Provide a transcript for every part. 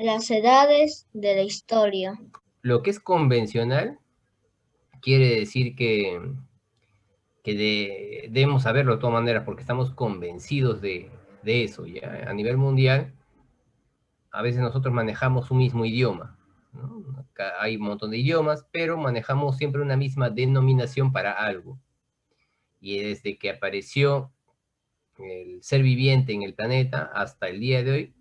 Las edades de la historia. Lo que es convencional quiere decir que debemos saberlo de todas maneras porque estamos convencidos de eso. ¿Ya? A nivel mundial, a veces nosotros manejamos un mismo idioma, ¿no? Acá hay un montón de idiomas, pero manejamos siempre una misma denominación para algo. Y desde que apareció el ser viviente en el planeta hasta el día de hoy,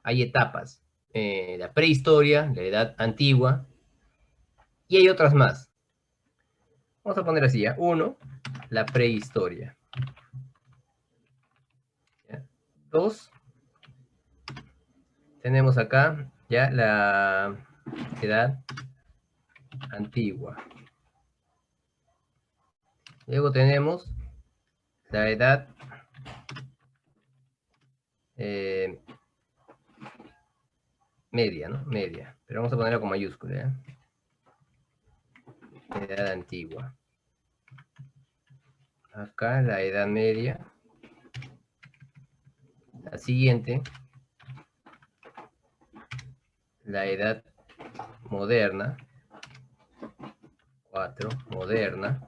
hay etapas. La prehistoria, la edad antigua, y hay otras más. Vamos a poner así, ¿ya? Uno, la prehistoria. ¿Ya? Dos, tenemos acá ya la edad antigua. Luego tenemos la edad eh, media, ¿no? Media. Pero vamos a ponerla con mayúscula, ¿ya? Edad antigua. Acá la edad media. La siguiente, la edad moderna. 4, moderna.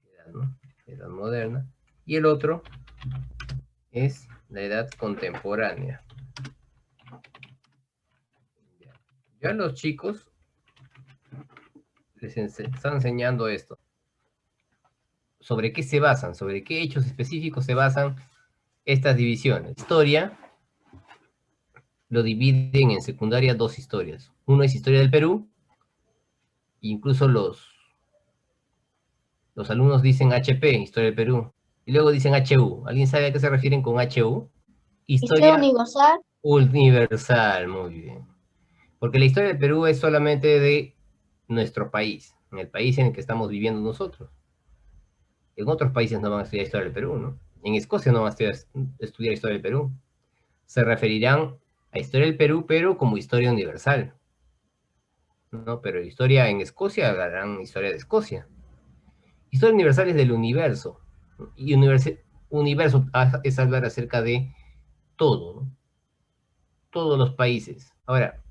Edad, ¿no? Edad moderna. Y el otro es la edad contemporánea. Ya los chicos les están enseñando esto. ¿Sobre qué se basan? ¿Sobre qué hechos específicos se basan estas divisiones? Historia lo dividen en secundaria dos historias. Uno es historia del Perú, incluso los alumnos dicen HP, historia del Perú, y luego dicen HU. ¿Alguien sabe a qué se refieren con HU? Historia Historia universal. universal, muy bien. Porque la historia del Perú es solamente de nuestro país, en el país en el que estamos viviendo nosotros. En otros países no van a estudiar historia del Perú, ¿no? En Escocia no van a estudiar historia del Perú. Se referirán a historia del Perú, pero como historia universal, ¿no? Pero historia en Escocia hablarán historia de Escocia. Historia universal es del universo. Y universo es hablar acerca de todo, ¿no? Todos los países. Ahora,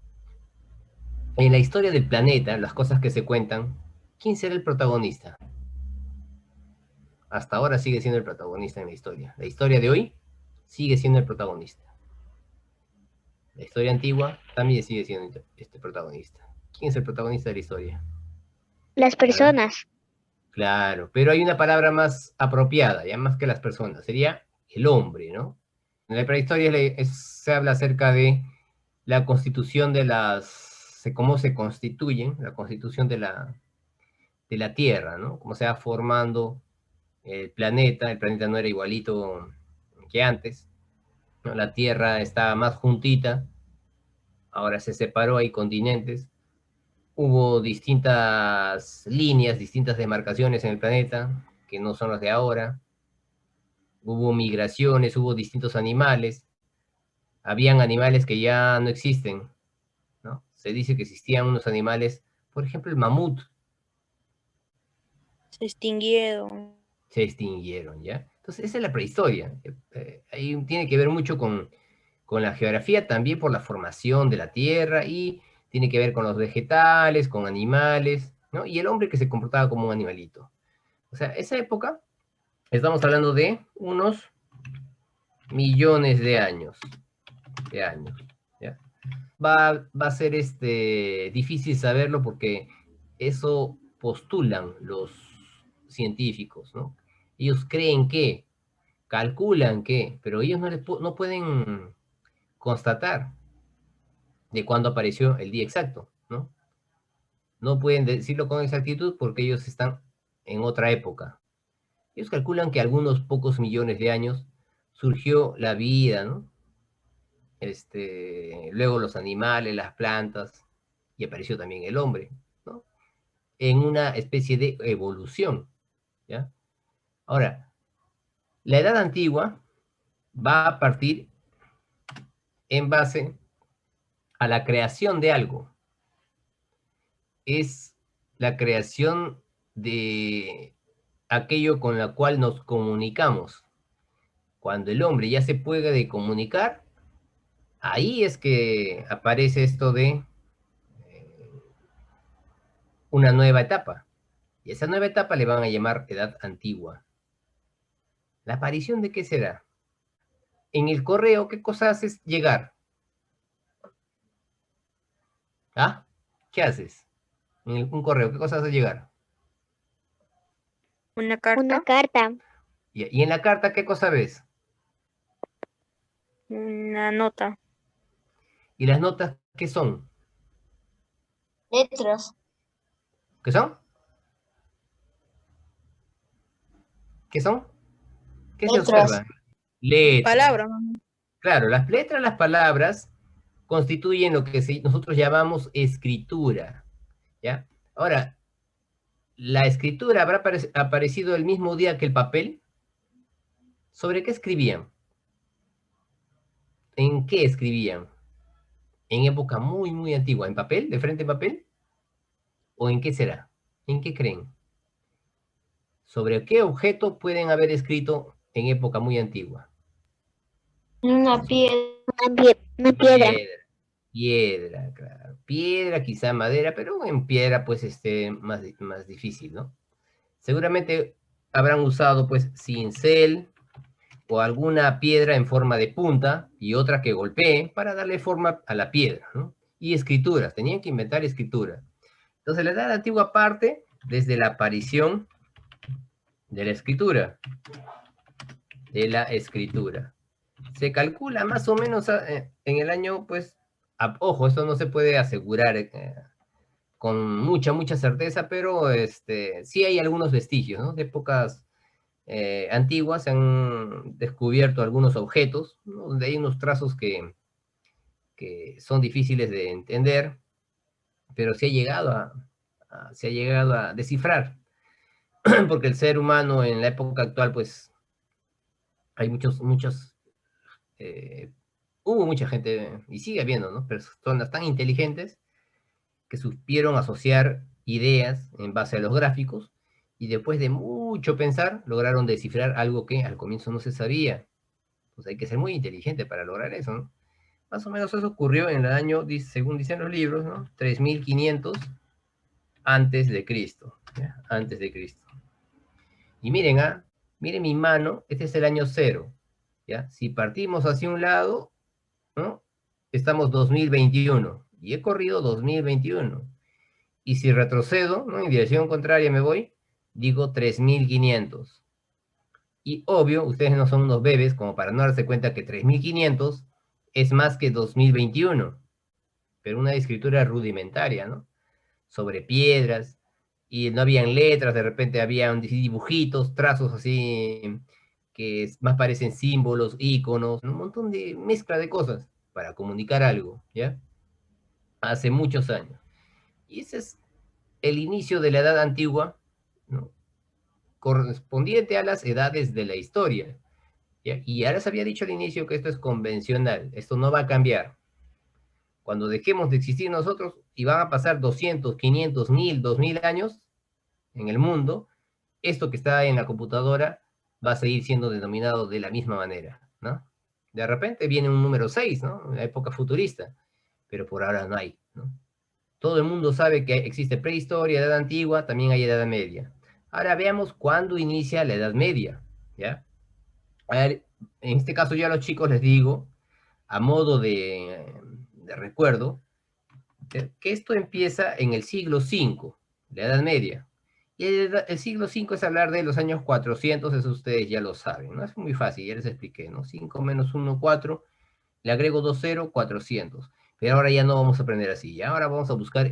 en la historia del planeta, las cosas que se cuentan, ¿quién será el protagonista? Hasta ahora sigue siendo el protagonista en la historia. La historia de hoy sigue siendo el protagonista. La historia antigua también sigue siendo este protagonista. ¿Quién es el protagonista de la historia? Las A ver. personas. Claro, pero hay una palabra más apropiada, ya más que las personas, sería el hombre, ¿no? En la prehistoria se habla acerca de la constitución de cómo se constituyen, la constitución de la Tierra, ¿no? Cómo se va formando el planeta no era igualito que antes, ¿no? La Tierra estaba más juntita, ahora se separó, hay continentes, hubo distintas líneas, distintas demarcaciones en el planeta, que no son las de ahora, hubo migraciones, hubo distintos animales, habían animales que ya no existen, ¿no? Se dice que existían unos animales, por ejemplo el mamut, Se extinguieron. se extinguieron, ¿ya? Entonces esa es la prehistoria, ahí tiene que ver mucho con la geografía, también por la formación de la Tierra y tiene que ver con los vegetales, con animales, ¿no? Y el hombre que se comportaba como un animalito. O sea, esa época, estamos hablando de unos millones de años, ¿ya? Va a ser difícil saberlo porque eso postulan los científicos, ¿no? Ellos creen que, calculan que, pero ellos no pueden constatar de cuándo apareció el día exacto, ¿no? No pueden decirlo con exactitud porque ellos están en otra época. Ellos calculan que algunos pocos millones de años surgió la vida, ¿no? Luego los animales, las plantas, y apareció también el hombre, ¿no? En una especie de evolución, ¿ya? Ahora, la edad antigua va a partir en base a la creación de algo. Es la creación de aquello con la cual nos comunicamos. Cuando el hombre ya se puede comunicar, Ahí es que aparece esto de una nueva etapa. Y esa nueva etapa le van a llamar Edad Antigua. ¿La aparición de qué será? En el correo, ¿qué cosa haces llegar? ¿Ah? ¿Qué haces? Un correo, ¿qué cosa haces llegar? Una Una carta, carta. Y en la carta, ¿qué cosa ves? una nota, ¿Y las notas qué son? Letras. ¿Qué son? ¿Qué son? ¿Qué se Letras. observa? Letras. palabra, mamá. Claro, las letras, las palabras constituyen lo que nosotros llamamos escritura, ¿ya? Ahora, ¿la escritura habrá aparecido el mismo día que el papel? ¿Sobre qué escribían? ¿En qué escribían? ¿En época muy, muy antigua? ¿En papel? ¿De frente en papel? ¿O en qué será? ¿En qué creen? ¿Sobre qué objeto pueden haber escrito en época muy antigua? Una piedra. Una piedra. Piedra, piedra, claro. Piedra, quizá madera, pero en piedra pues más difícil, ¿no? Seguramente habrán usado pues cincel o alguna piedra en forma de punta y otra que golpee para darle forma a la piedra, ¿no? Y escrituras, tenían que inventar escritura. Entonces la edad antigua parte desde la aparición de la escritura, Se calcula más o menos en el año, pues, ojo, esto no se puede asegurar con mucha certeza, pero sí hay algunos vestigios, ¿no? De épocas antiguas se han descubierto algunos objetos, ¿no? Donde hay unos trazos que son difíciles de entender, pero se ha llegado a descifrar, porque el ser humano en la época actual, pues, hay hubo mucha gente, y sigue habiendo, ¿no? Personas tan inteligentes que supieron asociar ideas en base a los gráficos, y después de mucho pensar, lograron descifrar algo que al comienzo no se sabía. Pues hay que ser muy inteligente para lograr eso, ¿no? Más o menos eso ocurrió en el año, según dicen los libros, ¿no? 3500 antes de Cristo, ¿ya? Antes de Cristo. Y miren, miren mi mano, este es el año cero, ¿ya? Si partimos hacia un lado, ¿no? Estamos 2021, y he corrido 2021. Y si retrocedo, ¿no? En dirección contraria me voy, digo 3500. Y obvio, ustedes no son unos bebés como para no darse cuenta que 3500 es más que 2021, pero una escritura rudimentaria, ¿no? Sobre piedras, y no habían letras, de repente habían dibujitos, trazos así, que más parecen símbolos, iconos, un montón de mezcla de cosas para comunicar algo, ¿ya? Hace muchos años. Y ese es el inicio de la Edad Antigua, ¿no? Correspondiente a las edades de la historia. ¿Ya? Y ya les había dicho al inicio que esto es convencional, esto no va a cambiar. Cuando dejemos de existir nosotros y van a pasar 200, 500, 1000, 2000 años en el mundo, esto que está en la computadora va a seguir siendo denominado de la misma manera, ¿no? De repente viene un número 6, ¿no? En la época futurista, pero por ahora no hay, ¿no? Todo el mundo sabe que existe prehistoria, edad antigua, también hay edad media. Ahora veamos cuándo inicia la edad media, ¿ya? A ver, en este caso yo a los chicos les digo, a modo de recuerdo, que esto empieza en el siglo V, la Edad Media. Y el siglo V es hablar de los años 400, eso ustedes ya lo saben, ¿no? Es muy fácil, ya les expliqué, ¿no? 5 menos 1, 4, le agrego 2, 0, 400. Pero ahora ya no vamos a aprender así, ya ahora vamos a buscar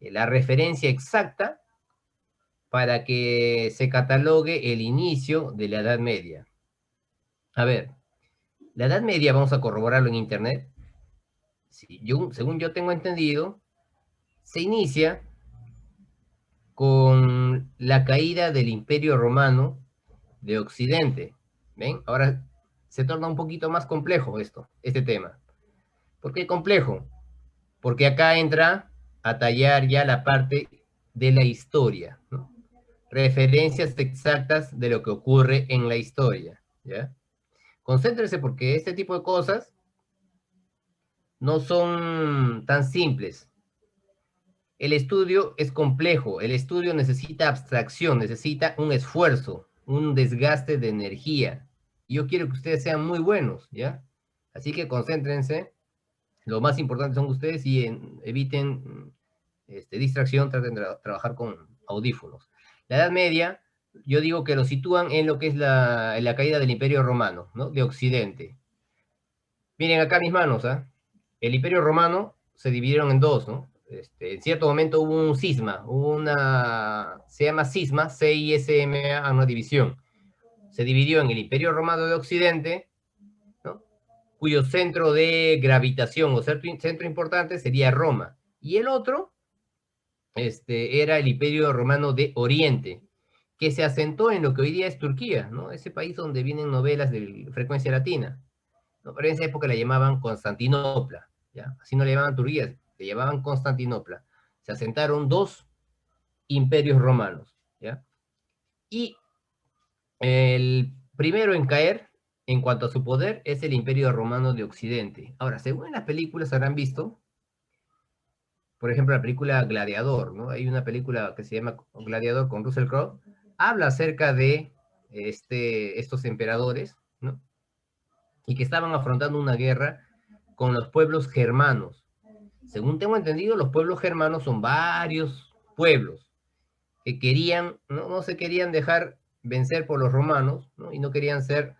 la referencia exacta para que se catalogue el inicio de la Edad Media. A ver, la Edad Media, vamos a corroborarlo en internet, según yo tengo entendido, se inicia con la caída del Imperio Romano de Occidente. ¿Ven? Ahora se torna un poquito más complejo este tema. ¿Por qué complejo? Porque acá entra a tallar ya la parte de la historia, ¿no? Referencias exactas de lo que ocurre en la historia, ¿ya? Concéntrese porque este tipo de cosas no son tan simples. El estudio es complejo, el estudio necesita abstracción, necesita un esfuerzo, un desgaste de energía. Yo quiero que ustedes sean muy buenos, ¿ya? Así que concéntrense. Lo más importante son ustedes y eviten distracción, traten de trabajar con audífonos. La Edad Media, yo digo que lo sitúan en lo que es la caída del Imperio Romano, ¿no? De Occidente. Miren acá mis manos, ¿ah? El Imperio Romano se dividieron en dos, ¿no? En cierto momento hubo un cisma, se llama cisma, C-I-S-M-A, una división. Se dividió en el Imperio Romano de Occidente, ¿no? Cuyo centro de gravitación o centro importante sería Roma. Y el otro era el Imperio Romano de Oriente, que se asentó en lo que hoy día es Turquía, ¿no? Ese país donde vienen novelas de frecuencia latina. ¿No? Pero en esa época la llamaban Constantinopla, ¿ya? Así no le llamaban Turquía, le llamaban Constantinopla. Se asentaron dos imperios romanos, ¿ya? Y el primero en caer, en cuanto a su poder, es el Imperio Romano de Occidente. Ahora, según las películas habrán visto, por ejemplo, la película Gladiador, ¿no? Hay una película que se llama Gladiador con Russell Crowe, habla acerca de estos emperadores, ¿no? Y que estaban afrontando una guerra con los pueblos germanos. Según tengo entendido, los pueblos germanos son varios pueblos que querían, no se querían dejar vencer por los romanos, ¿no? Y no querían ser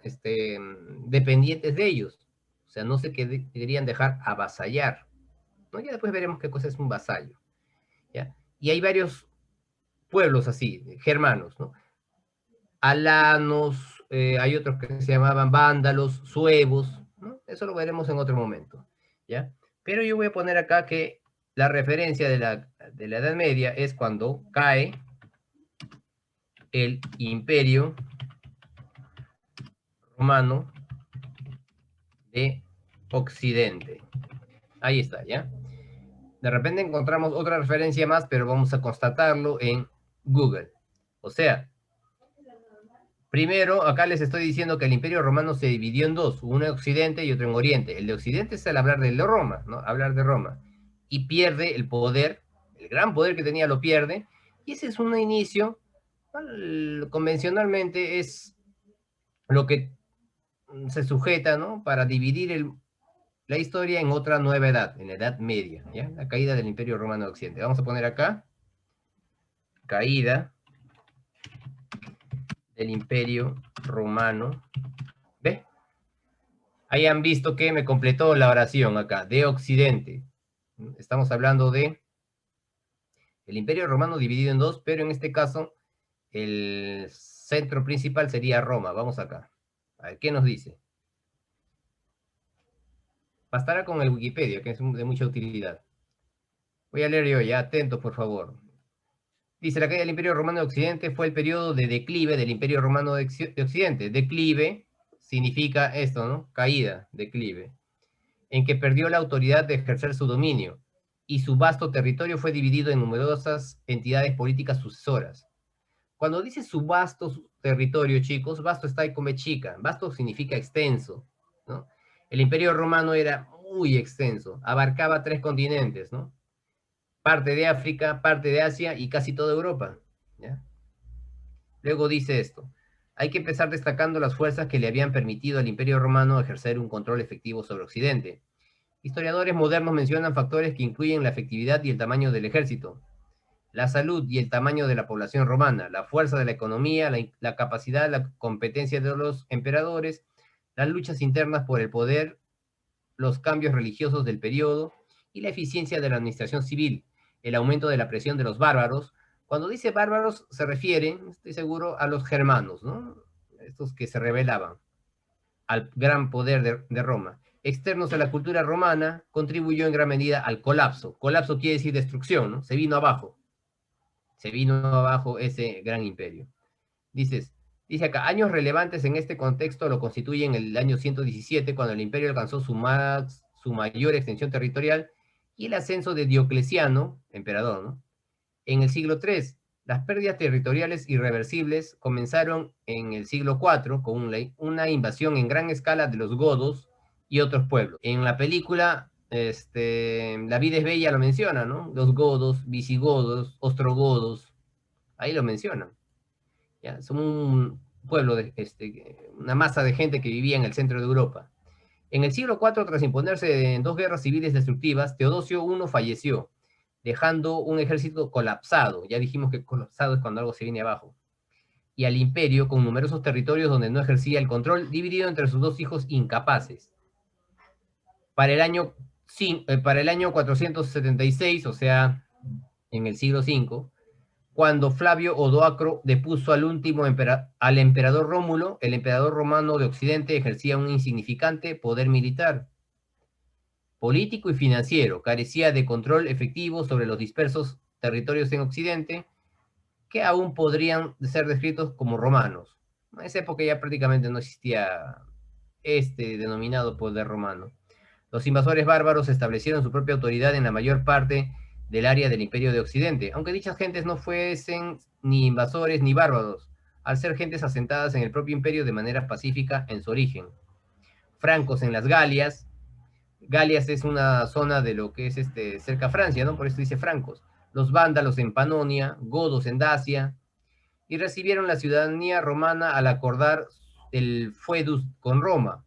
dependientes de ellos. O sea, no se querían dejar avasallar, ¿no? Ya después veremos qué cosa es un vasallo, ¿ya? Y hay varios pueblos así, germanos, ¿no? Alanos, hay otros que se llamaban vándalos, suevos, ¿no? Eso lo veremos en otro momento, ¿ya? Pero yo voy a poner acá que la referencia de la Edad Media es cuando cae el Imperio Romano de Occidente. Ahí está, ¿ya? De repente encontramos otra referencia más, pero vamos a constatarlo en Google. O sea, primero, acá les estoy diciendo que el Imperio Romano se dividió en dos, uno en Occidente y otro en Oriente. El de Occidente es al hablar de Roma, ¿no? Hablar de Roma. Y pierde el poder, el gran poder que tenía lo pierde, y ese es un inicio, convencionalmente es lo que se sujeta, ¿no? Para dividir la historia en otra nueva edad, en la Edad Media, ¿ya? La caída del Imperio Romano de Occidente. Vamos a poner acá, caída del Imperio Romano. ¿Ve? Ahí han visto que me completó la oración acá, de Occidente. Estamos hablando de el Imperio Romano dividido en dos, pero en este caso el centro principal sería Roma. Vamos acá. A ver, ¿qué nos dice? Bastará con el Wikipedia, que es de mucha utilidad. Voy a leer yo ya, atento por favor. Dice, la caída del Imperio Romano de Occidente fue el periodo de declive del Imperio Romano de Occidente. Declive significa esto, ¿no? Caída, declive. En que perdió la autoridad de ejercer su dominio, y su vasto territorio fue dividido en numerosas entidades políticas sucesoras. Cuando dice su vasto territorio, chicos, vasto está ahí como chica, vasto significa extenso, ¿no? El Imperio Romano era muy extenso, abarcaba 3 continentes, ¿no? Parte de África, parte de Asia y casi toda Europa, ¿ya? Luego dice esto, hay que empezar destacando las fuerzas que le habían permitido al Imperio Romano ejercer un control efectivo sobre Occidente. Historiadores modernos mencionan factores que incluyen la efectividad y el tamaño del ejército, la salud y el tamaño de la población romana, la fuerza de la economía, la capacidad, la competencia de los emperadores, las luchas internas por el poder, los cambios religiosos del periodo y la eficiencia de la administración civil, el aumento de la presión de los bárbaros. Cuando dice bárbaros se refiere, estoy seguro, a los germanos, ¿no? Estos que se rebelaban al gran poder de Roma. Externos a la cultura romana, contribuyó en gran medida al colapso. Colapso quiere decir destrucción, ¿no? Se vino abajo ese gran imperio. Dice acá, años relevantes en este contexto lo constituyen el año 117, cuando el imperio alcanzó su mayor extensión territorial, y el ascenso de Diocleciano, emperador, ¿no? En el siglo III, las pérdidas territoriales irreversibles comenzaron en el siglo IV con una invasión en gran escala de los godos y otros pueblos. En la película La vida es bella lo menciona, ¿no? Los godos, visigodos, ostrogodos, ahí lo mencionan. ¿Ya? Son un pueblo, una masa de gente que vivía en el centro de Europa. En el siglo IV, tras imponerse en dos guerras civiles destructivas, Teodosio I falleció, dejando un ejército colapsado. Ya dijimos que colapsado es cuando algo se viene abajo. Y al imperio con numerosos territorios donde no ejercía el control, dividido entre sus dos hijos incapaces. Para el año 476, o sea, en el siglo V, cuando Flavio Odoacro depuso al emperador Rómulo, el emperador romano de Occidente ejercía un insignificante poder militar, político y financiero, carecía de control efectivo sobre los dispersos territorios en Occidente, que aún podrían ser descritos como romanos. En esa época ya prácticamente no existía este denominado poder romano. Los invasores bárbaros establecieron su propia autoridad en la mayor parte del área del Imperio de Occidente, aunque dichas gentes no fuesen ni invasores ni bárbaros, al ser gentes asentadas en el propio imperio de manera pacífica en su origen. Francos en las Galias. Galias es una zona de lo que es cerca a Francia, ¿no? Por eso dice francos. Los vándalos en Panonia, godos en Dacia, y recibieron la ciudadanía romana al acordar el foedus con Roma,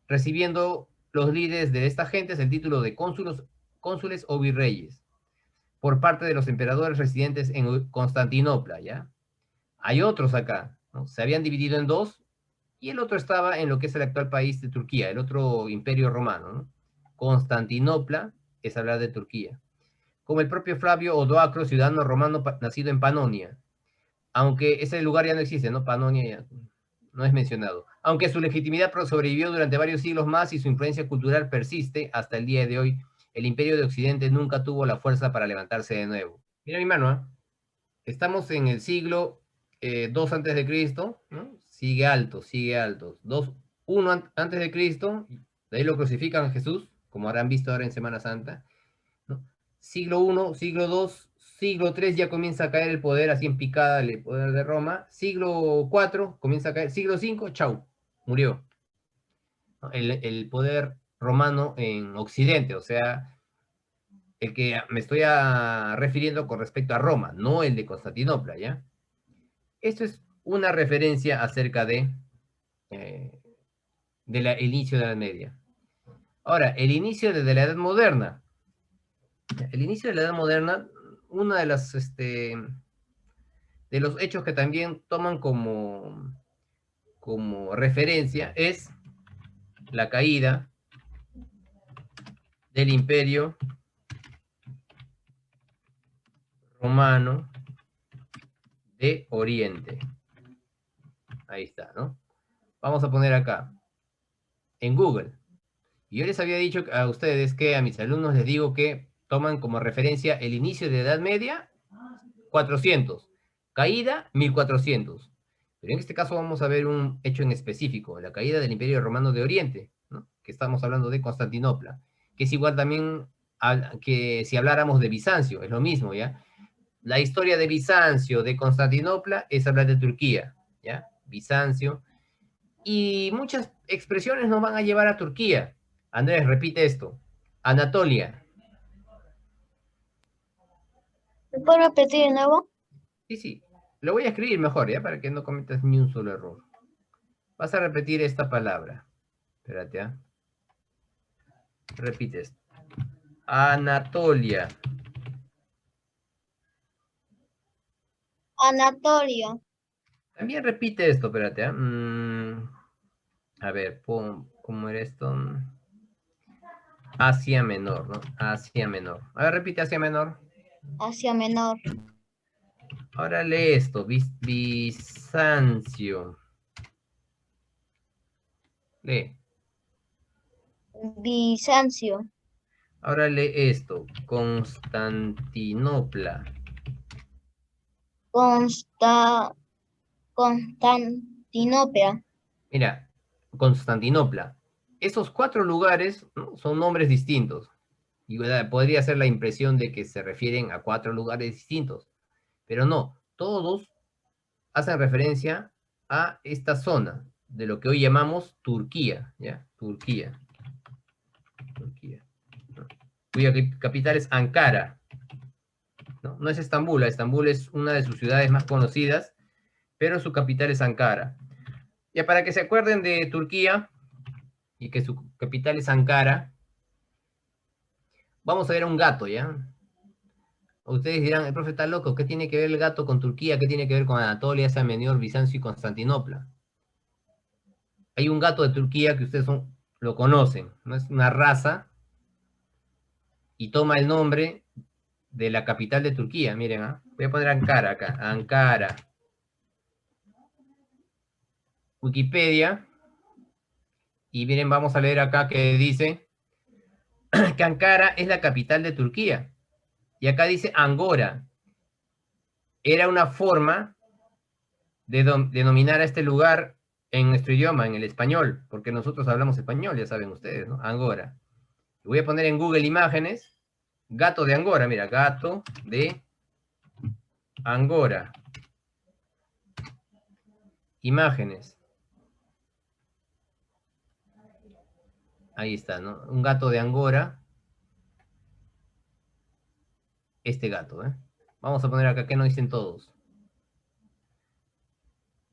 recibiendo los líderes de estas gentes el título de cónsules o virreyes, por parte de los emperadores residentes en Constantinopla, ¿ya? Hay otros acá, ¿no? Se habían dividido en dos, y el otro estaba en lo que es el actual país de Turquía, el otro imperio romano, ¿no? Constantinopla es hablar de Turquía. Como el propio Flavio Odoacro, ciudadano romano nacido en Panonia, aunque ese lugar ya no existe, ¿no? Panonia ya no es mencionado. Aunque su legitimidad sobrevivió durante varios siglos más y su influencia cultural persiste hasta el día de hoy, el Imperio de Occidente nunca tuvo la fuerza para levantarse de nuevo. Mira mi mano, ¿eh? Estamos en el siglo 2 antes de Cristo, ¿no? Sigue alto, sigue alto. 2, 1 antes de Cristo, de ahí lo crucifican a Jesús, como habrán visto ahora en Semana Santa, ¿no? Siglo 1, siglo 2, siglo 3 ya comienza a caer el poder, así en picada el poder de Roma. Siglo 4 comienza a caer. Siglo 5, chau, murió. ¿No? El poder romano en Occidente, o sea, el que me estoy refiriendo con respecto a Roma, no el de Constantinopla, ¿ya? Esto es una referencia acerca de el inicio de la Edad Media. Ahora, el inicio de la Edad Moderna. El inicio de la Edad Moderna, una de las de los hechos que también toman como referencia es la caída del Imperio Romano de Oriente. Ahí está, ¿no? Vamos a poner acá, en Google. Y yo les había dicho a ustedes que a mis alumnos les digo que toman como referencia el inicio de la Edad Media, 400, caída, 1400. Pero en este caso vamos a ver un hecho en específico, la caída del Imperio Romano de Oriente, ¿no? Que estamos hablando de Constantinopla, que es igual también que si habláramos de Bizancio, es lo mismo, ¿ya? La historia de Bizancio, de Constantinopla, es hablar de Turquía, ¿ya? Bizancio. Y muchas expresiones nos van a llevar a Turquía. Andrés, repite esto. Anatolia. ¿Me puedo repetir de nuevo? Sí, sí. Lo voy a escribir mejor, ¿ya? Para que no cometas ni un solo error. Vas a repetir esta palabra. Espérate, ¿ah? Repite esto. Anatolia. Anatolia. También repite esto, espérate, ¿ah? A ver, ¿cómo era esto? Asia Menor, ¿no? Asia Menor. A ver, repite Asia Menor. Asia Menor. Ahora lee esto. Bizancio. Lee. Bizancio. Ahora lee esto. Constantinopla. Constantinopla. Mira, Constantinopla. Esos 4 lugares, ¿no? Son nombres distintos. Y podría ser la impresión de que se refieren a 4 lugares distintos. Pero no, todos hacen referencia a esta zona de lo que hoy llamamos Turquía, ¿ya? Turquía. Turquía. cuya capital es Ankara. No, no es Estambul, Estambul es una de sus ciudades más conocidas, pero su capital es Ankara. Ya para que se acuerden de Turquía y que su capital es Ankara, vamos a ver un gato, ¿ya? Ustedes dirán, el profe está loco, ¿qué tiene que ver el gato con Turquía? ¿Qué tiene que ver con Anatolia, Asia Menor, Bizancio y Constantinopla? Hay un gato de Turquía que ustedes lo conocen, ¿no? Es una raza y toma el nombre de la capital de Turquía. Miren, ¿ah? Voy a poner Ankara acá, Ankara. Wikipedia. Y miren, vamos a leer acá que dice que Ankara es la capital de Turquía. Y acá dice Angora. Era una forma de denominar a este lugar en nuestro idioma, en el español, porque nosotros hablamos español, ya saben ustedes, ¿no? Angora. Voy a poner en Google Imágenes, gato de Angora, mira, gato de Angora. Imágenes. Ahí está, ¿no? Un gato de Angora. Este gato, ¿eh? Vamos a poner acá, ¿qué nos dicen todos?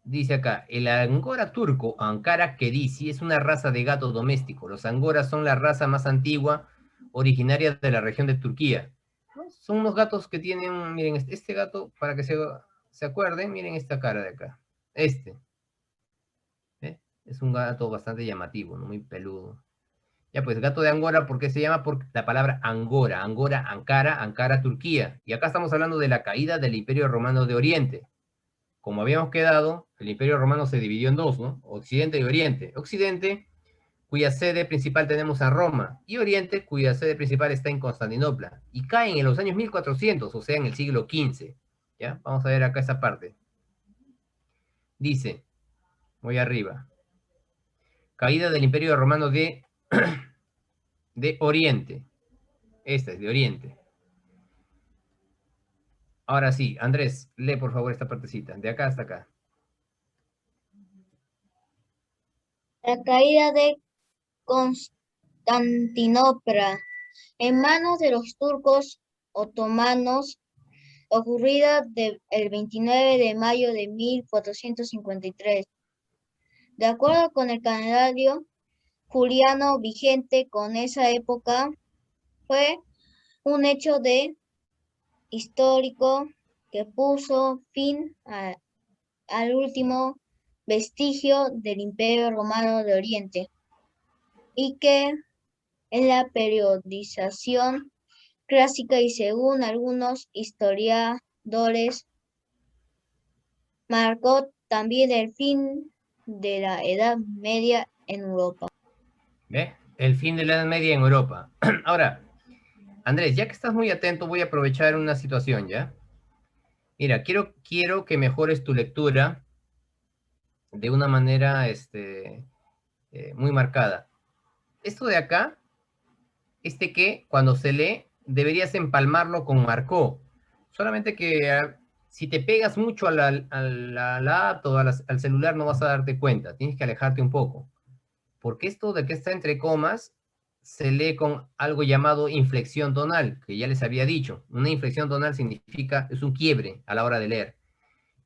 Dice acá, el angora turco, Ankara kedisi, es una raza de gato doméstico. Los angoras son la raza más antigua, originaria de la región de Turquía. ¿No? Son unos gatos que tienen, miren, este gato, para que se acuerden, miren esta cara de acá. Este. ¿Eh? Es un gato bastante llamativo, ¿no? Muy peludo. Ya pues, gato de Angora, ¿por qué se llama? Por la palabra Angora. Angora, Ankara, Ankara, Turquía. Y acá estamos hablando de la caída del Imperio Romano de Oriente. Como habíamos quedado, el Imperio Romano se dividió en dos, ¿no? Occidente y Oriente. Occidente, cuya sede principal tenemos en Roma, y Oriente, cuya sede principal está en Constantinopla. Y caen en los años 1400, o sea, en el siglo XV. ¿Ya? Vamos a ver acá esa parte. Dice, voy arriba. Caída del Imperio Romano de Oriente. Esta es de Oriente. Ahora sí, Andrés, lee por favor esta partecita, de acá hasta acá. La caída de Constantinopla en manos de los turcos otomanos, ocurrida el 29 de mayo de 1453. De acuerdo con el calendario juliano vigente con esa época, fue un hecho histórico que puso fin al último vestigio del Imperio Romano de Oriente y que en la periodización clásica y según algunos historiadores marcó también el fin de la Edad Media en Europa. ¿Ve? El fin de la Edad Media en Europa. Ahora, Andrés, ya que estás muy atento, voy a aprovechar una situación, ¿ya? Mira, quiero que mejores tu lectura de una manera muy marcada. Esto de acá, que cuando se lee, deberías empalmarlo con marcó. Solamente que si te pegas mucho a la laptop o al celular no vas a darte cuenta. Tienes que alejarte un poco. Porque esto de que está entre comas se lee con algo llamado inflexión tonal, que ya les había dicho. Una inflexión tonal significa, es un quiebre a la hora de leer.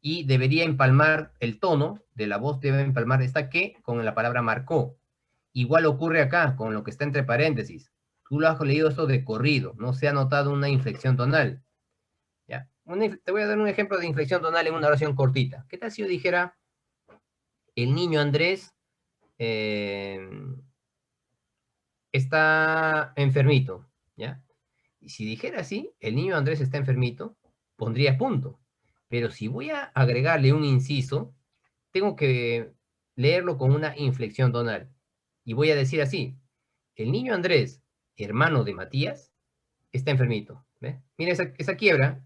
Y debería empalmar el tono de la voz, debe empalmar esta que con la palabra marcó. Igual ocurre acá con lo que está entre paréntesis. Tú lo has leído esto de corrido, no se ha notado una inflexión tonal. ¿Ya? Te voy a dar un ejemplo de inflexión tonal en una oración cortita. ¿Qué tal si yo dijera, el niño Andrés está enfermito? ¿Ya? Y si dijera así, el niño Andrés está enfermito, pondría punto. Pero si voy a agregarle un inciso, tengo que leerlo con una inflexión tonal. Y voy a decir así, el niño Andrés, hermano de Matías, está enfermito. ¿Ve? Mira esa quiebra,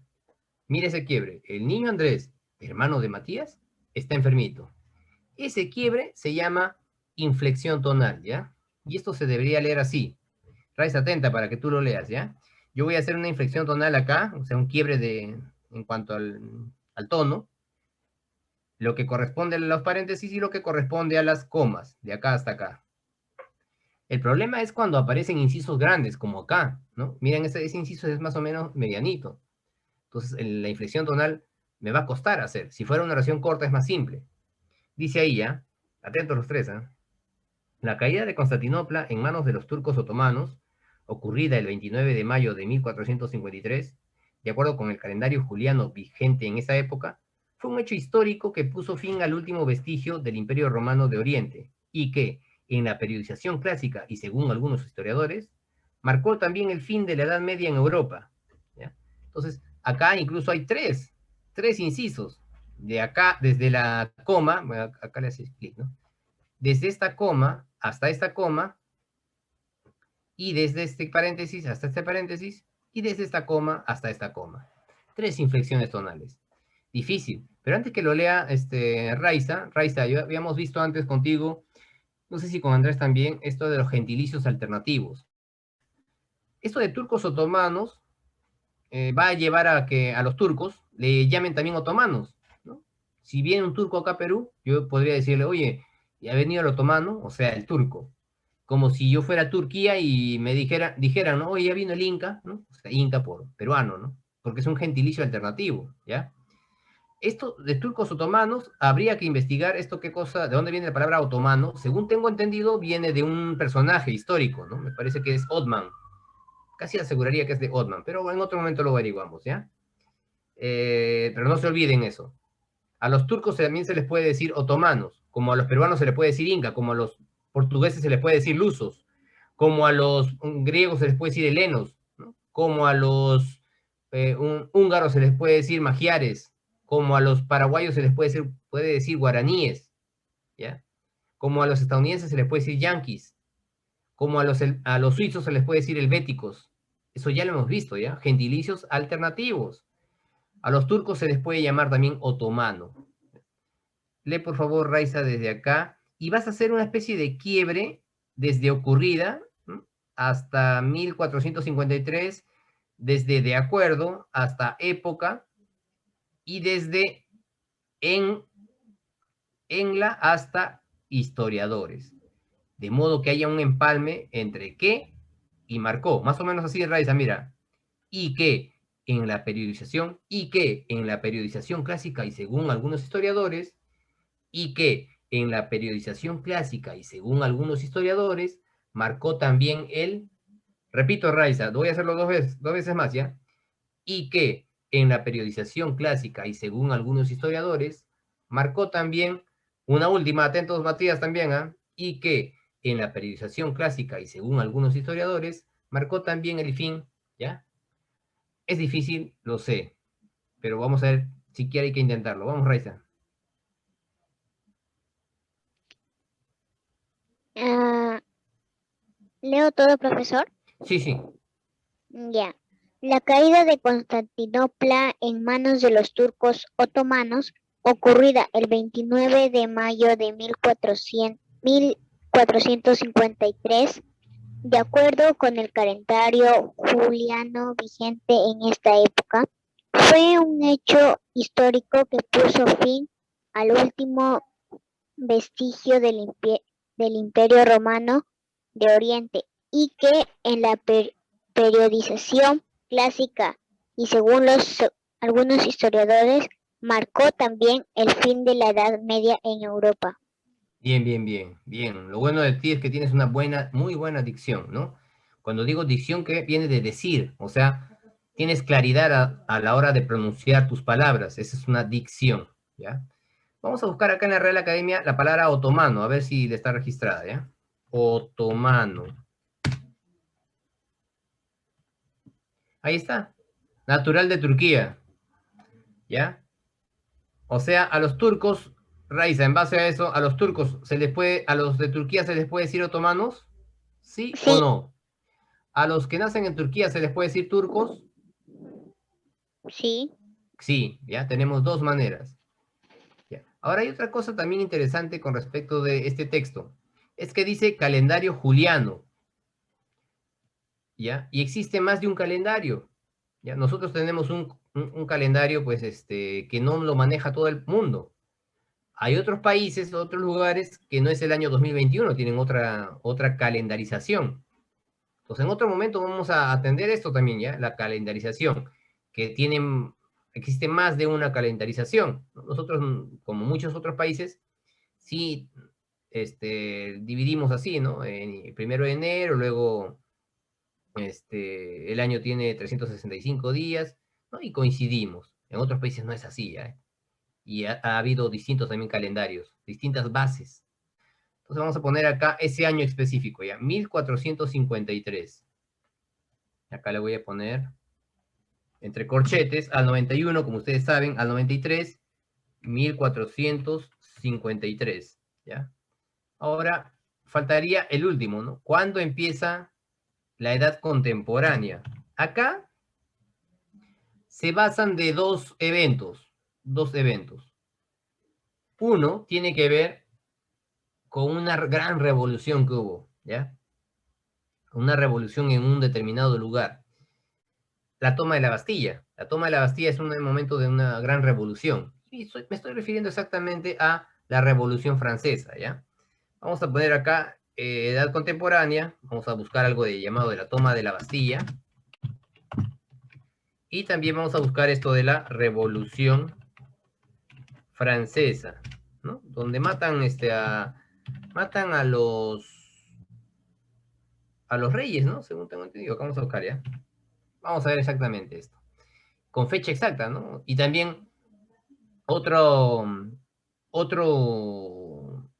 mira ese quiebre. El niño Andrés, hermano de Matías, está enfermito. Ese quiebre se llama inflexión tonal, ¿ya? Y esto se debería leer así. Traes atenta para que tú lo leas, ¿ya? Yo voy a hacer una inflexión tonal acá, o sea, un quiebre en cuanto al tono, lo que corresponde a los paréntesis y lo que corresponde a las comas, de acá hasta acá. El problema es cuando aparecen incisos grandes, como acá, ¿no? Miren, ese inciso es más o menos medianito. Entonces, la inflexión tonal me va a costar hacer. Si fuera una oración corta es más simple. Dice ahí ya, atentos los tres, ¿eh? La caída de Constantinopla en manos de los turcos otomanos, ocurrida el 29 de mayo de 1453, de acuerdo con el calendario juliano vigente en esa época, fue un hecho histórico que puso fin al último vestigio del Imperio Romano de Oriente y que, en la periodización clásica y según algunos historiadores, marcó también el fin de la Edad Media en Europa. ¿Ya? Entonces, acá incluso hay tres incisos. De acá, desde la coma, acá le haces clic, ¿no? Desde esta coma hasta esta coma, y desde este paréntesis hasta este paréntesis, y desde esta coma hasta esta coma. Tres inflexiones tonales. Difícil, pero antes que lo lea Raiza, yo habíamos visto antes contigo, no sé si con Andrés también, esto de los gentilicios alternativos. Esto de turcos otomanos va a llevar a que a los turcos le llamen también otomanos, ¿no? Si viene un turco acá a Perú, yo podría decirle, oye, ha venido el otomano, o sea, el turco. Como si yo fuera a Turquía y me dijeran, ¿no? Oye, ya vino el Inca, ¿no? O sea, Inca por peruano, ¿no? Porque es un gentilicio alternativo, ¿ya? Esto de turcos otomanos, habría que investigar esto qué cosa, de dónde viene la palabra otomano. Según tengo entendido, viene de un personaje histórico, ¿no? Me parece que es Otman. Casi aseguraría que es de Otman, pero en otro momento lo averiguamos, ¿ya? Pero no se olviden eso. A los turcos también se les puede decir otomanos, como a los peruanos se les puede decir inca, como a los portugueses se les puede decir lusos, como a los griegos se les puede decir helenos, ¿no? Como a los húngaros se les puede decir magiares, como a los paraguayos se les puede decir guaraníes, ¿ya? Como a los estadounidenses se les puede decir yanquis, como a los suizos se les puede decir helvéticos. Eso ya lo hemos visto, ¿ya? Gentilicios alternativos. A los turcos se les puede llamar también otomano. Lee por favor, Raiza, desde acá, y vas a hacer una especie de quiebre desde ocurrida, ¿no? Hasta 1453, desde de acuerdo hasta época, y desde en, la hasta historiadores. De modo que haya un empalme entre qué y marcó. Más o menos así, Raiza, mira. Y que en la periodización clásica y según algunos historiadores, y que en la periodización clásica y según algunos historiadores, marcó también repito, Raiza, voy a hacerlo dos veces más, ¿ya? Y que en la periodización clásica y según algunos historiadores, marcó también, una última, atentos Matías también, ¿ah? Y que en la periodización clásica y según algunos historiadores, marcó también el fin, ¿ya? Es difícil, lo sé, pero vamos a ver, siquiera hay que intentarlo. Vamos, Raiza. Ah, ¿leo todo, profesor? Sí, sí. Ya. La caída de Constantinopla en manos de los turcos otomanos, ocurrida el 29 de mayo de 1453, de acuerdo con el calendario juliano vigente en esta época, fue un hecho histórico que puso fin al último vestigio del Imperio Romano de Oriente y que en la periodización clásica y según algunos historiadores marcó también el fin de la Edad Media en Europa. Bien, bien, bien, bien. Lo bueno de ti es que tienes una muy buena dicción, ¿no? Cuando digo dicción, que viene de decir, o sea, tienes claridad a la hora de pronunciar tus palabras. Esa es una dicción, ¿ya? Vamos a buscar acá en la Real Academia la palabra otomano, a ver si le está registrada, ¿ya? Otomano. Ahí está. Natural de Turquía, ¿ya? O sea, a los turcos, Raiza, en base a eso, a los turcos a los de Turquía se les puede decir otomanos, ¿sí o Sí, no? A los que nacen en Turquía se les puede decir turcos, sí, sí, ya tenemos dos maneras. Ya. Ahora hay otra cosa también interesante con respecto de este texto, es que dice calendario juliano, ¿ya? Y existe más de un calendario, ¿ya? Nosotros tenemos un calendario, pues, que no lo maneja todo el mundo. hay otros países, otros lugares que no es el año 2021, tienen otra calendarización. Entonces, en otro momento vamos a atender esto también, ¿ya? La calendarización, que existe más de una calendarización. Nosotros, como muchos otros países, sí dividimos así, ¿no? En primero de enero, luego el año tiene 365 días, ¿no? Y coincidimos. En otros países no es así, ¿ya? Y ha habido distintos también calendarios, distintas bases. Entonces vamos a poner acá ese año específico, ¿ya? 1453. Acá le voy a poner entre corchetes al 91, como ustedes saben, al 93, 1453, ¿ya? Ahora, faltaría el último, ¿no? ¿Cuándo empieza la edad contemporánea? Acá se basan de dos eventos. Uno tiene que ver con una gran revolución que hubo, ¿ya? Una revolución en un determinado lugar. La toma de la Bastilla. La toma de la Bastilla es un momento de una gran revolución. Y me estoy refiriendo exactamente a la Revolución Francesa, ¿ya? Vamos a poner acá edad contemporánea. Vamos a buscar algo llamado de la toma de la Bastilla. Y también vamos a buscar esto de la Revolución Francesa, ¿no? Donde matan a los reyes, ¿no? Según tengo entendido. Acá vamos a buscar, ¿ya? Vamos a ver exactamente esto. Con fecha exacta, ¿no? Y también otro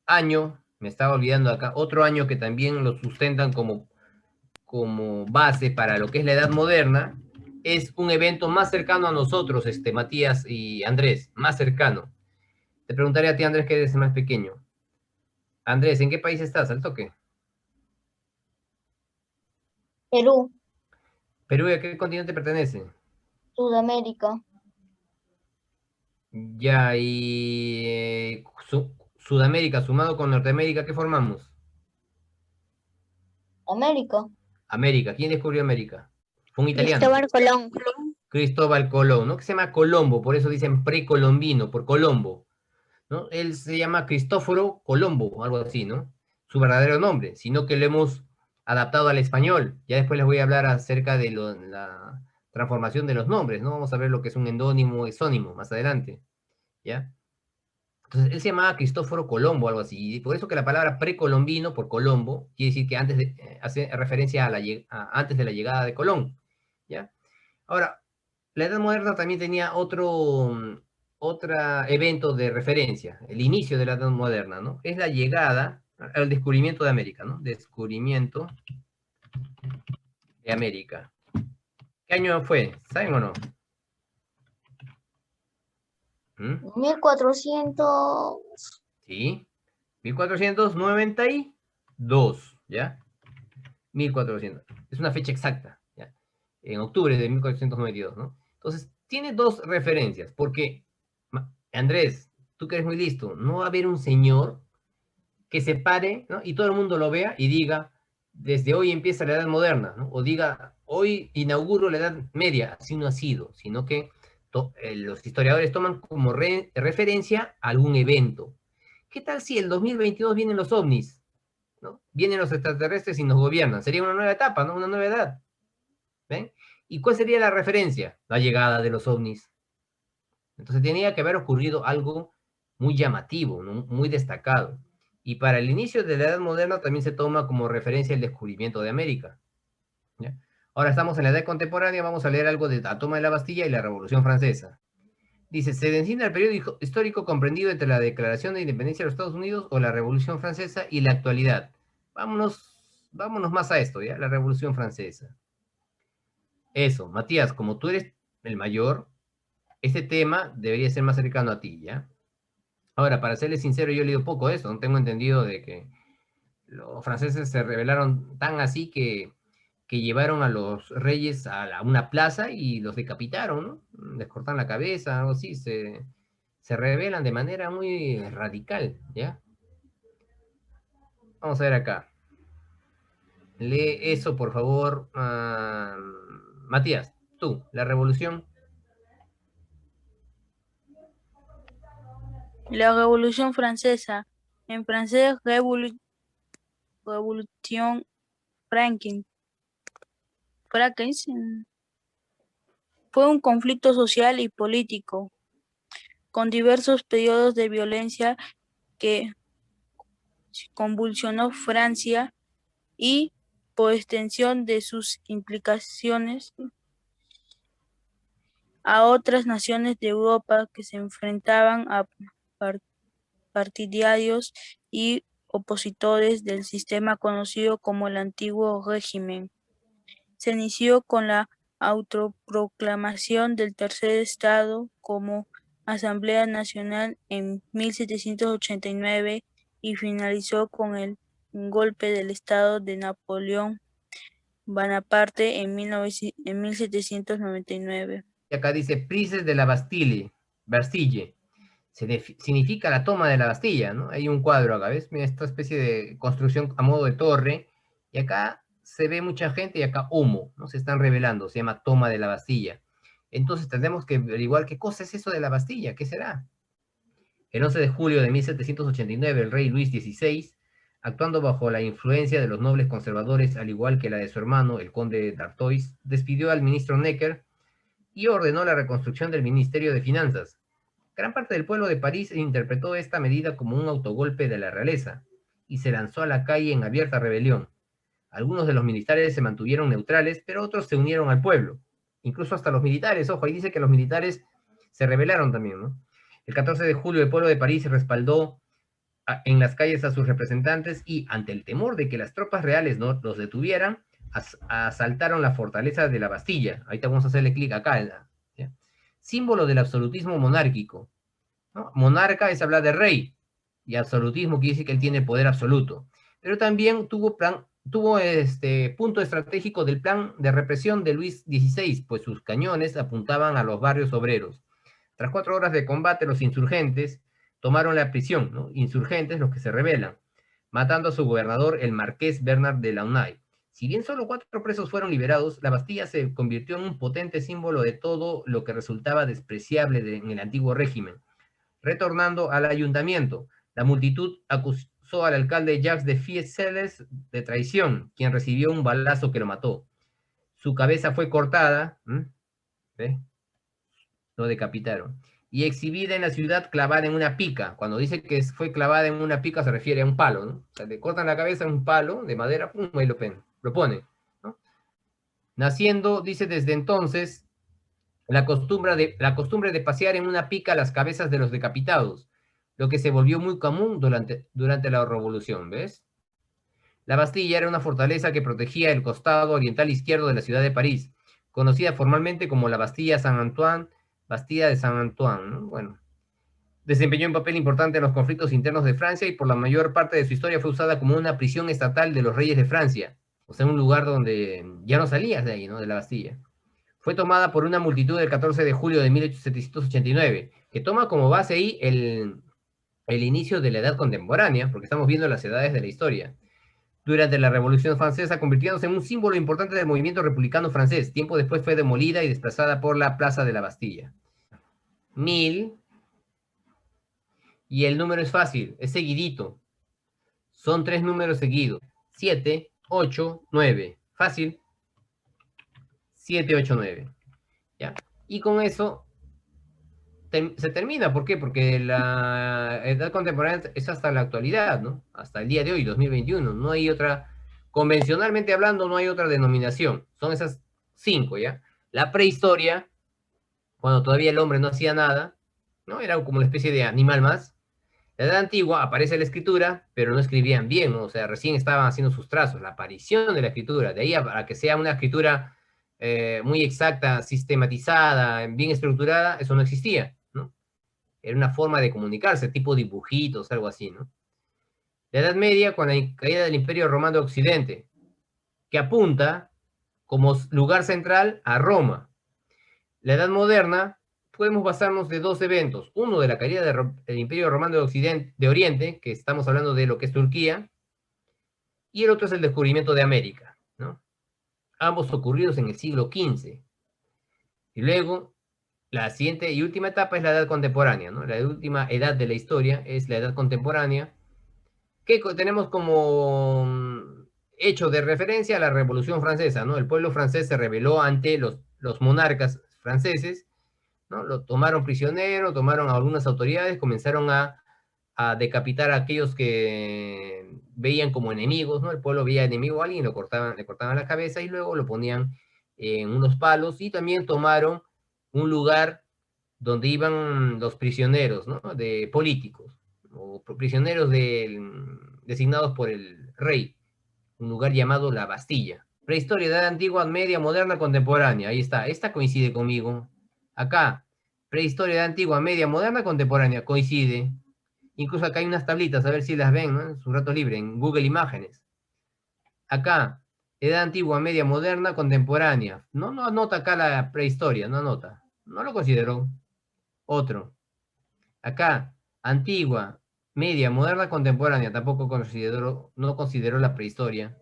año, me estaba olvidando acá, otro año que también lo sustentan como base para lo que es la Edad Moderna, es un evento más cercano a nosotros, Matías y Andrés, más cercano. Te preguntaré a ti, Andrés, que eres el más pequeño. Andrés, ¿en qué país estás? Al toque. Perú, Perú, ¿y a qué continente pertenece? Sudamérica, Ya, y Sudamérica sumado con Norteamérica, ¿qué formamos? América. América. ¿Quién descubrió América? Fue un italiano. Cristóbal Colón. Cristóbal Colón, ¿no? Que se llama Colombo, por eso dicen precolombino, por Colombo, ¿no? Él se llama Cristóforo Colombo, o algo así, ¿no? Su verdadero nombre, sino que lo hemos adaptado al español. Ya después les voy a hablar acerca de la transformación de los nombres, ¿no? Vamos a ver lo que es un endónimo, exónimo, más adelante, ¿ya? Entonces, él se llamaba Cristóforo Colombo, algo así, y por eso que la palabra precolombino, por Colombo, quiere decir que hace referencia antes de la llegada de Colón, ¿ya? Ahora, la Edad Moderna también tenía otro evento de referencia, el inicio de la Edad Moderna, ¿no? Es la llegada, el descubrimiento de América, ¿no? Descubrimiento de América. ¿Qué año fue? ¿Saben o no? 1400. Sí, 1492, ¿ya? 1400. Es una fecha exacta, ¿ya? En octubre de 1492, ¿no? Entonces, tiene dos referencias, porque, Andrés, tú que eres muy listo, no va a haber un señor que se pare, ¿no? Y todo el mundo lo vea y diga, desde hoy empieza la Edad Moderna, ¿no? O diga, hoy inauguro la Edad Media, así no ha sido, sino que los historiadores toman como referencia algún evento. ¿Qué tal si el 2022 vienen los ovnis, ¿no? Vienen los extraterrestres y nos gobiernan? Sería una nueva etapa, ¿no? Una nueva edad. ¿Ven? ¿Y cuál sería la referencia? La llegada de los ovnis. Entonces tenía que haber ocurrido algo muy llamativo, ¿no? Muy destacado. Y para el inicio de la Edad Moderna también se toma como referencia el descubrimiento de América, ¿ya? Ahora estamos en la Edad Contemporánea, vamos a leer algo de la toma de la Bastilla y la Revolución Francesa. Dice, se designa el periodo histórico comprendido entre la Declaración de Independencia de los Estados Unidos o la Revolución Francesa y la actualidad. Vámonos más a esto, ¿ya? La Revolución Francesa. Eso, Matías, como tú eres el mayor, este tema debería ser más cercano a ti, ¿ya? Ahora, para serles sincero, yo he leído poco de eso, no tengo entendido de que los franceses se rebelaron tan así que llevaron a los reyes a una plaza y los decapitaron, ¿no? Les cortan la cabeza, algo así, se rebelan de manera muy radical, ¿ya? Vamos a ver acá. Lee eso, por favor. Matías, tú, la revolución. La Revolución Francesa, en francés Revolution Franquin, fue un conflicto social y político, con diversos periodos de violencia que convulsionó Francia y, por extensión de sus implicaciones, a otras naciones de Europa que se enfrentaban a partidarios y opositores del sistema conocido como el Antiguo Régimen. Se inició con la autoproclamación del Tercer Estado como Asamblea Nacional en 1789 y finalizó con el golpe del Estado de Napoleón Bonaparte en 1799. Y acá dice Prises de la Bastille. Significa la toma de la Bastilla, ¿no? Hay un cuadro acá, ¿ves? Mira, esta especie de construcción a modo de torre, y acá se ve mucha gente y acá humo, ¿no? Se están revelando, se llama toma de la Bastilla. Entonces tendremos que averiguar qué cosa es eso de la Bastilla, ¿qué será? El 11 de julio de 1789, el rey Luis XVI, actuando bajo la influencia de los nobles conservadores, al igual que la de su hermano, el conde d'Artois, despidió al ministro Necker y ordenó la reconstrucción del Ministerio de Finanzas. Gran parte del pueblo de París interpretó esta medida como un autogolpe de la realeza y se lanzó a la calle en abierta rebelión. Algunos de los militares se mantuvieron neutrales, pero otros se unieron al pueblo. Incluso hasta los militares, ojo, ahí dice que los militares se rebelaron también, ¿no? El 14 de julio el pueblo de París respaldó en las calles a sus representantes y, ante el temor de que las tropas reales no los detuvieran, asaltaron la fortaleza de la Bastilla. Ahorita vamos a hacerle clic acá, ¿ya? Símbolo del absolutismo monárquico, ¿no? Monarca es hablar de rey, y absolutismo quiere decir que él tiene poder absoluto. Pero también tuvo punto estratégico del plan de represión de Luis XVI, pues sus cañones apuntaban a los barrios obreros. Tras 4 horas de combate, los insurgentes tomaron la prisión, ¿no? Insurgentes, los que se rebelan, matando a su gobernador, el marqués Bernard de Launay. Si bien solo 4 presos fueron liberados, la Bastilla se convirtió en un potente símbolo de todo lo que resultaba despreciable en el antiguo régimen. Retornando al ayuntamiento, la multitud acusó al alcalde Jacques de Fieselles de traición, quien recibió un balazo que lo mató. Su cabeza fue cortada, ¿ve? Lo decapitaron, y exhibida en la ciudad clavada en una pica. Cuando dice que fue clavada en una pica se refiere a un palo, ¿no? O sea, le cortan la cabeza en un palo de madera, pum, y lo ponen, ¿no? Naciendo, dice, desde entonces, la costumbre de pasear en una pica las cabezas de los decapitados, lo que se volvió muy común durante la Revolución, ¿ves? La Bastilla era una fortaleza que protegía el costado oriental izquierdo de la ciudad de París, conocida formalmente como la Bastilla de Saint-Antoine, ¿no? Bueno, desempeñó un papel importante en los conflictos internos de Francia y por la mayor parte de su historia fue usada como una prisión estatal de los reyes de Francia, o sea, un lugar donde ya no salías de ahí, ¿no? De la Bastilla. Fue tomada por una multitud el 14 de julio de 1789, que toma como base ahí el inicio de la edad contemporánea, porque estamos viendo las edades de la historia. Durante la Revolución Francesa, convirtiéndose en un símbolo importante del movimiento republicano francés. Tiempo después fue demolida y desplazada por la Plaza de la Bastilla. 1000, y el número es fácil, es seguidito. Son 3 números seguidos. 7, 8, 9. Fácil. 7, 8, 9. ¿Ya? Y con eso se termina. ¿Por qué? Porque la edad contemporánea es hasta la actualidad, ¿no? Hasta el día de hoy, 2021. No hay otra, convencionalmente hablando, no hay otra denominación. Son esas 5, ¿ya? La prehistoria, cuando todavía el hombre no hacía nada, ¿no? Era como una especie de animal más. La edad antigua, aparece la escritura, pero no escribían bien, ¿no? O sea, recién estaban haciendo sus trazos, la aparición de la escritura. De ahí a que sea una escritura muy exacta, sistematizada, bien estructurada, eso no existía, ¿no? Era una forma de comunicarse, tipo dibujitos, algo así, ¿no? La Edad Media, con la caída del Imperio Romano de Occidente, que apunta como lugar central a Roma. La Edad Moderna, podemos basarnos de 2 eventos. Uno de la caída del Imperio Romano de Oriente, que estamos hablando de lo que es Turquía, y el otro es el descubrimiento de América, ¿no? Ambos ocurridos en el siglo XV. Y luego La siguiente y última etapa es la edad contemporánea, ¿no? La última edad de la historia es la edad contemporánea, que tenemos como hecho de referencia a la Revolución Francesa, ¿no? El pueblo francés se rebeló ante los monarcas franceses, ¿no? Lo tomaron prisionero, tomaron a algunas autoridades, comenzaron a decapitar a aquellos que veían como enemigos, ¿no? El pueblo veía enemigo a alguien, le cortaban la cabeza y luego lo ponían en unos palos, y también tomaron un lugar donde iban los prisioneros, ¿no? De políticos, o prisioneros designados por el rey, un lugar llamado la Bastilla. Prehistoria, edad antigua, media, moderna, contemporánea. Ahí está, esta coincide conmigo. Acá, prehistoria, edad antigua, media, moderna, contemporánea, coincide. Incluso acá hay unas tablitas, a ver si las ven, ¿no? En su rato libre, en Google Imágenes. Acá, edad antigua, media, moderna, contemporánea. No anota acá la prehistoria, no anota. No lo consideró. Otro. Acá, antigua, media, moderna, contemporánea. Tampoco no consideró la prehistoria.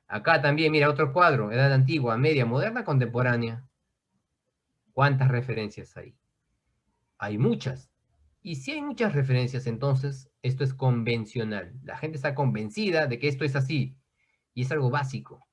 Acá también, mira, otro cuadro. Edad antigua, media, moderna, contemporánea. ¿Cuántas referencias hay? Hay muchas. Y si hay muchas referencias, entonces esto es convencional. La gente está convencida de que esto es así. Y es algo básico.